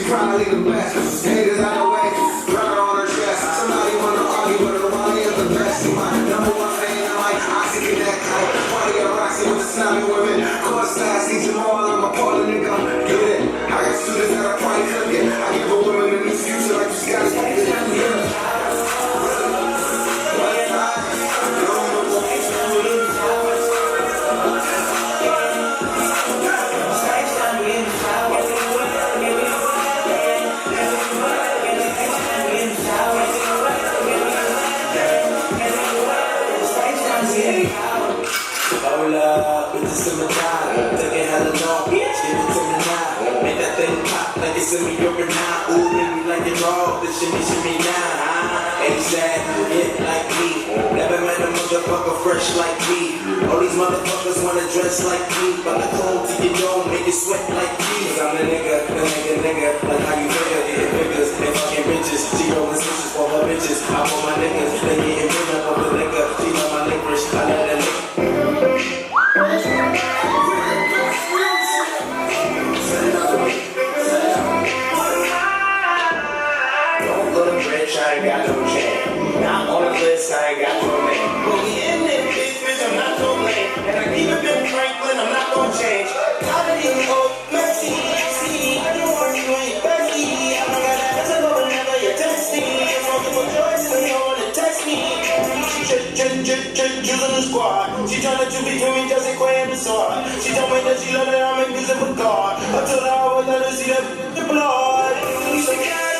Probably the best. Haters out the way, brother on her chest. Somebody wanna argue with her, why you the best? My number one fan, I'm like, I see get that kite. Party at Roxy with the snobby women. Course size, see Jamal, I'm a part of nigga. Get it? I got students that are probably cooking. I give a woman a new future like you Scotty Pippen. Hold up, it's just in my time. Taking hella long, bitch, give it to me now. Make that thing pop like it's in me over now. Ooh, baby, like it raw, the shimmy now. ASAP, hit like me. Never met a motherfucker fresh like me. All these motherfuckers wanna dress like me, but the cold to your dome make you sweat like me. Cause I'm the nigga, like how you figure, getting figures and fucking bitches. She rolling switches for her bitches. I want my niggas, they getting rid of the liquor. She love my licorice, I love that liquor. Don't look rich, I ain't got no chain. Not on the list, I ain't got no name. But we in this bitch, I'm not no lame. And I keep it Ben Franklin, I'm not gonna change. Gotta need hope, mercy, see. I don't want you on your bestie. I don't got that, that's a go whenever you're testing. I'm smoking for joy, so you don't wanna test me. Juice on the squad. She tryna choose between me, just a quay and the sword. She told me that she loved it, I make music for God. I told her I would let her see the blood. She said,